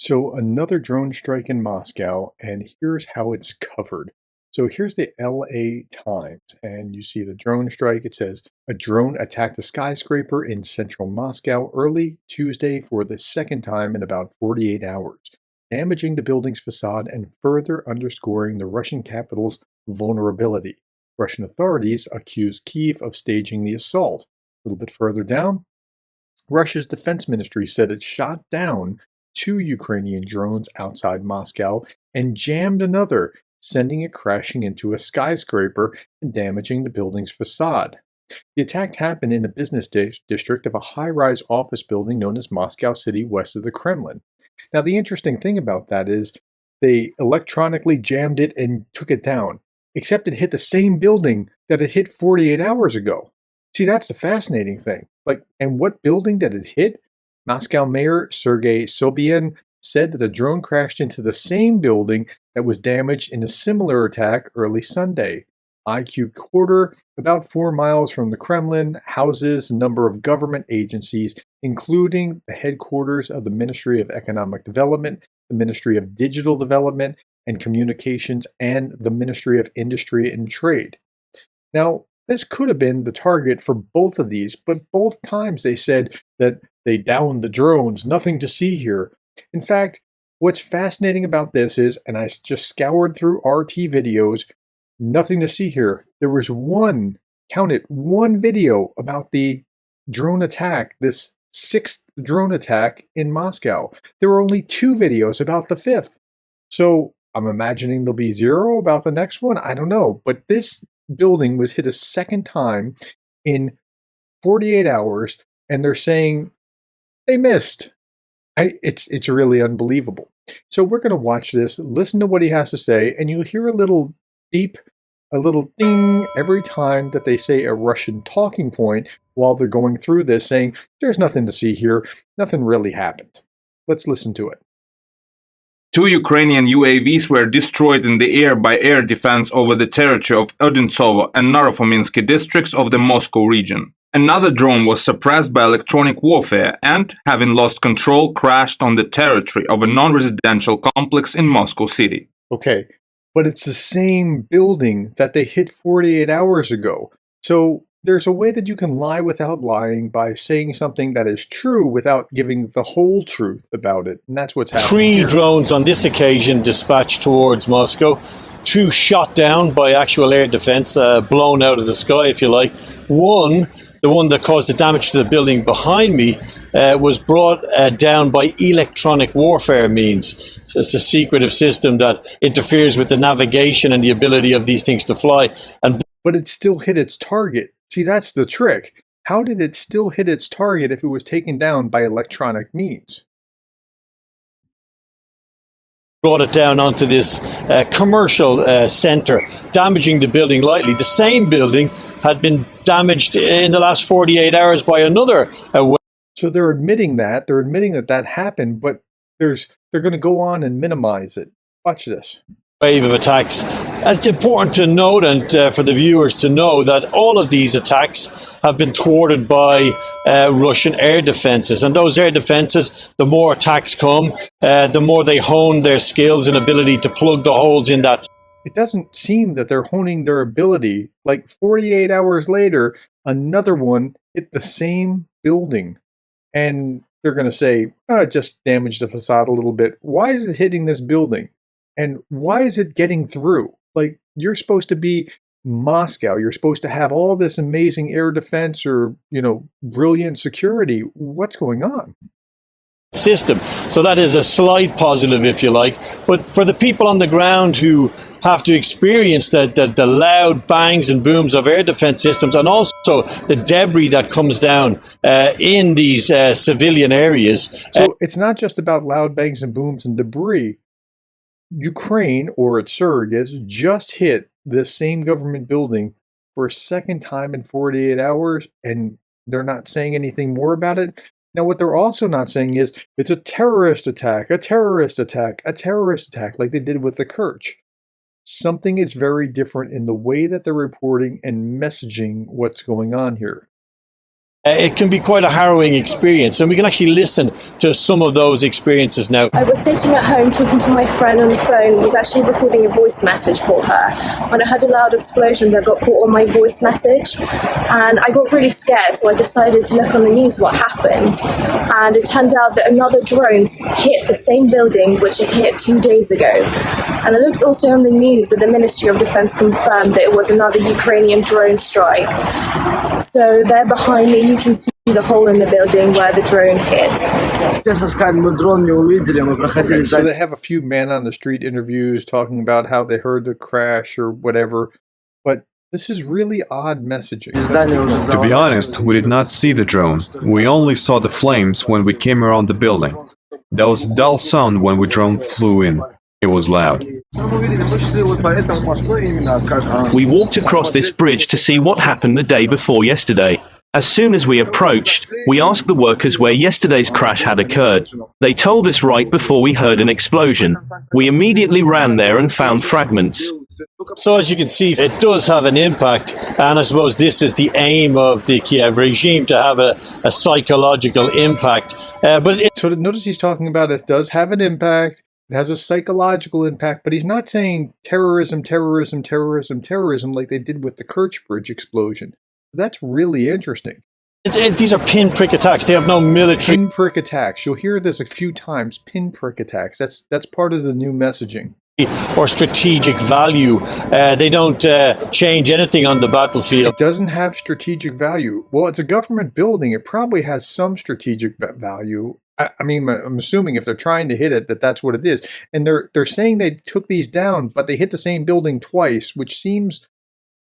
So another drone strike in Moscow, and here's how it's covered. So here's the LA Times, and you see the drone strike. It says a drone attacked a skyscraper in central Moscow early Tuesday for the second time in about 48 hours, damaging the building's facade and further underscoring the Russian capital's vulnerability. Russian authorities accuse Kyiv of staging the assault. A little bit further down, Russia's defense ministry said it shot down two Ukrainian drones outside Moscow and jammed another, sending it crashing into a skyscraper and damaging the building's facade. The attack happened in a business district of a high-rise office building known as Moscow City west of the Kremlin. Now, the interesting thing about that is they electronically jammed it and took it down, except it hit the same building that it hit 48 hours ago. See, that's the fascinating thing. And what building did it hit? Moscow Mayor Sergei Sobyan said that the drone crashed into the same building that was damaged in a similar attack early Sunday. IQ Quarter, about 4 miles from the Kremlin, houses a number of government agencies, including the headquarters of the Ministry of Economic Development, the Ministry of Digital Development and Communications, and the Ministry of Industry and Trade. Now, this could have been the target for both of these, but both times they said that they downed the drones, nothing to see here. In fact, what's fascinating about this is, and I just scoured through RT videos, nothing to see here. There was one, count it, one video about the drone attack, this sixth drone attack in Moscow. There were only 2 videos about the 5th. So I'm imagining there'll be 0 about the next one. I don't know. But this building was hit a second time in 48 hours, and they're saying they missed. It's really unbelievable. So we're going to watch this, listen to what he has to say, and you'll hear a little beep, a little ding every time that they say a Russian talking point while they're going through this, saying there's nothing to see here, nothing really happened. Let's listen to it. 2 Ukrainian UAVs were destroyed in the air by air defense over the territory of Odintsovo and Narofominsky districts of the Moscow region. Another drone was suppressed by electronic warfare and, having lost control, crashed on the territory of a non-residential complex in Moscow City. Okay, but it's the same building that they hit 48 hours ago. So there's a way that you can lie without lying by saying something that is true without giving the whole truth about it. And that's what's happening 3 here. drones on this occasion dispatched towards Moscow. 2 shot down by actual air defense, blown out of the sky, if you like. One, the one that caused the damage to the building behind me, was brought down by electronic warfare means. So it's a secretive system that interferes with the navigation and the ability of these things to fly. But it still hit its target. See, that's the trick. How did it still hit its target if it was taken down by electronic means? Brought it down onto this commercial center, damaging the building lightly. The same building had been damaged in the last 48 hours by another. So they're admitting that. They're admitting that that happened, but they're going to go on and minimize it. Watch this. Wave of attacks. And it's important to note, and for the viewers to know, that all of these attacks have been thwarted by Russian air defenses. And those air defenses, the more attacks come, the more they hone their skills and ability to plug the holes in that. It doesn't seem that they're honing their ability. Like 48 hours later, another one hit the same building. And they're going to say, oh, it just damaged the facade a little bit. Why is it hitting this building? And why is it getting through? Like, you're supposed to be Moscow. You're supposed to have all this amazing air defense or, brilliant security. What's going on? System. So that is a slight positive, if you like. But for the people on the ground who have to experience the loud bangs and booms of air defense systems, and also the debris that comes down in these civilian areas. So it's not just about loud bangs and booms and debris. Ukraine, or its surrogates, just hit this same government building for a second time in 48 hours, and they're not saying anything more about it. Now, what they're also not saying is it's a terrorist attack, a terrorist attack, a terrorist attack, like they did with the Kerch. Something is very different in the way that they're reporting and messaging what's going on here. it can be quite a harrowing experience, and we can actually listen to some of those experiences now. I was sitting at home talking to my friend on the phone, was actually recording a voice message for her, when I heard a loud explosion that got caught on my voice message, and I got really scared, so I decided to look on the news what happened, and it turned out that another drone hit the same building which it hit 2 days ago. And I looked also on the news that the Ministry of Defense confirmed that it was another Ukrainian drone strike. So there behind me, you can see the hole in the building where the drone hit. So they have a few man on the street interviews talking about how they heard the crash or whatever, but this is really odd messaging. To be honest, we did not see the drone. We only saw the flames when we came around the building. There was a dull sound when the drone flew in. It was loud. We walked across this bridge to see what happened the day before yesterday. As soon as we approached, we asked the workers where yesterday's crash had occurred. They told us right before we heard an explosion. We immediately ran there and found fragments. So as you can see, it does have an impact, and I suppose this is the aim of the Kiev regime, to have a psychological impact. So notice he's talking about it does have an impact. It has a psychological impact, but he's not saying terrorism, terrorism, terrorism, terrorism like they did with the Kerch Bridge explosion. That's really interesting. These are pinprick attacks. They have no military... Pinprick attacks. You'll hear this a few times. Pinprick attacks. That's part of the new messaging. Or strategic value. They don't change anything on the battlefield. It doesn't have strategic value. Well, it's a government building. It probably has some strategic value. I mean, I'm assuming if they're trying to hit it, that's what it is. And they're saying they took these down, but they hit the same building twice, which seems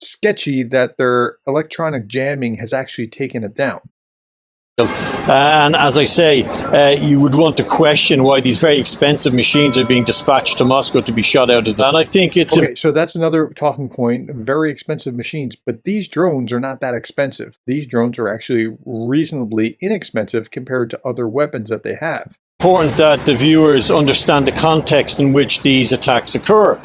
sketchy that their electronic jamming has actually taken it down. And as I say, you would want to question why these very expensive machines are being dispatched to Moscow to be shot out of that. And I think it's... Okay, so that's another talking point. Very expensive machines, but these drones are not that expensive. These drones are actually reasonably inexpensive compared to other weapons that they have. Important that the viewers understand the context in which these attacks occur.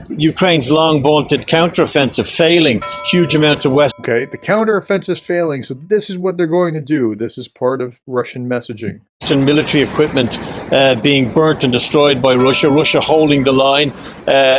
Ukraine's long vaunted counteroffensive failing, huge amounts of West... Okay, the counteroffensive failing, so this is what they're going to do. This is part of Russian messaging. Military equipment being burnt and destroyed by Russia, Russia holding the line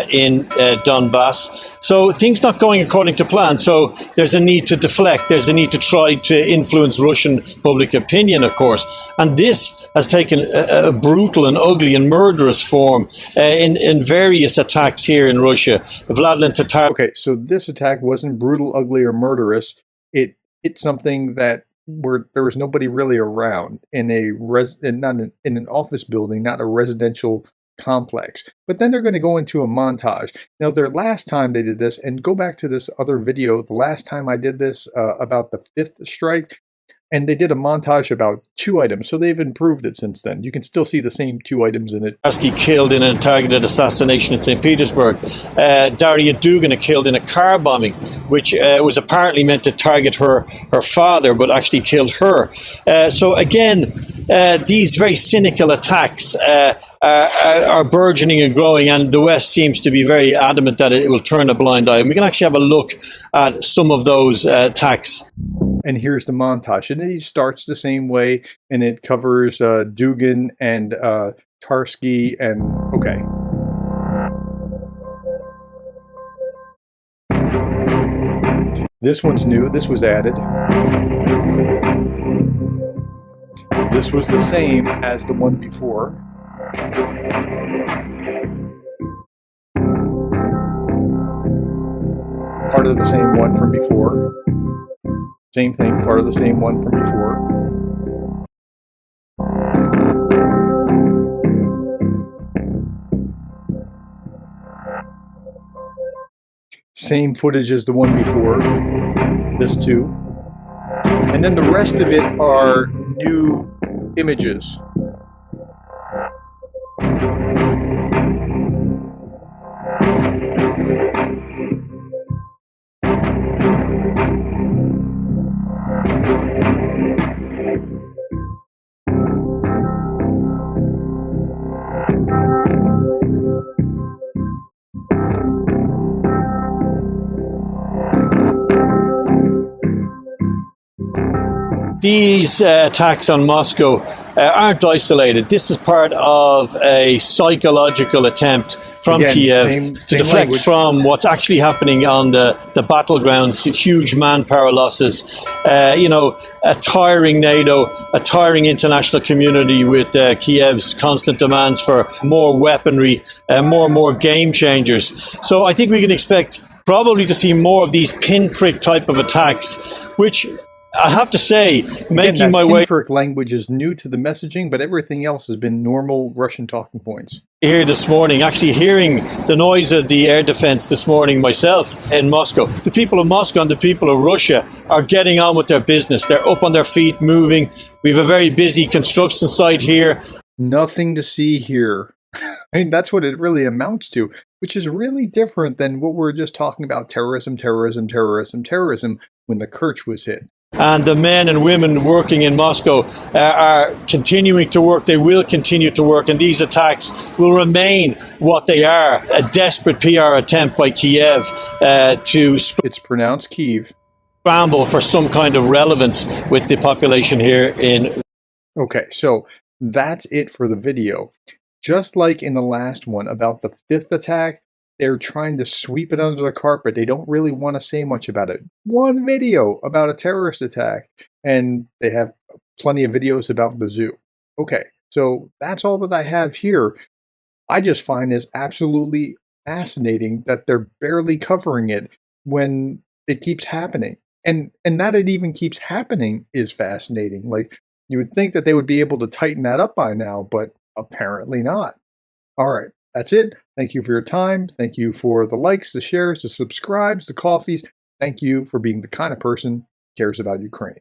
in Donbass. So things not going according to plan. So there's a need to deflect. There's a need to try to influence Russian public opinion, of course. And this has taken a brutal and ugly and murderous form in various attacks here in Russia. Vladimir Tatar. Okay, so this attack wasn't brutal, ugly, or murderous. It hit something that where there was nobody really around in in an office building, not a residential complex. But then they're going to go into a montage. Now, their last time they did this, and go back to this other video, the last time I did this about the 5th strike, and they did a montage about 2 items. So they've improved it since then. You can still see the same 2 items in it. Killed in a targeted assassination in St. Petersburg. Daria Dugina killed in a car bombing, which was apparently meant to target her father, but actually killed her. So again, these very cynical attacks are burgeoning and growing, and the West seems to be very adamant that it will turn a blind eye. And we can actually have a look at some of those attacks. And here's the montage. And it starts the same way, and it covers Dugin and Tarsky and... Okay. This one's new. This was added. This was the same as the one before. Part of the same one from before. Same thing, part of the same one from before. Same footage as the one before. This too. And then the rest of it are new images. These attacks on Moscow aren't isolated. This is part of a psychological attempt from Again, Kiev same to deflect language. from what's actually happening on the battlegrounds, huge manpower losses, a tiring NATO, a tiring international community with Kiev's constant demands for more weaponry, more and more game changers. So I think we can expect probably to see more of these pinprick type of attacks, which I have to say, making my way pinprick language is new to the messaging, but everything else has been normal Russian talking points. here this morning, actually hearing the noise of the air defense this morning myself in Moscow. The people of Moscow and the people of Russia are getting on with their business. They're up on their feet, moving. We have a very busy construction site here. Nothing to see here. I mean, that's what it really amounts to, which is really different than what we're just talking about, terrorism when the Kerch was hit. And the men and women working in Moscow are continuing to work. They will continue to work, and these attacks will remain what they are, a desperate PR attempt by Kiev to It's pronounced Kiev. scramble for some kind of relevance with the population here in. Okay, so that's it for the video. Just like in the last one about the 5th attack, they're trying to sweep it under the carpet. They don't really want to say much about it. One video about a terrorist attack, and they have plenty of videos about the zoo. Okay, so that's all that I have here. I just find this absolutely fascinating that they're barely covering it when it keeps happening. And that it even keeps happening is fascinating. Like, you would think that they would be able to tighten that up by now, but apparently not. All right, that's it. Thank you for your time. Thank you for the likes, the shares, the subscribes, the coffees. Thank you for being the kind of person who cares about Ukraine.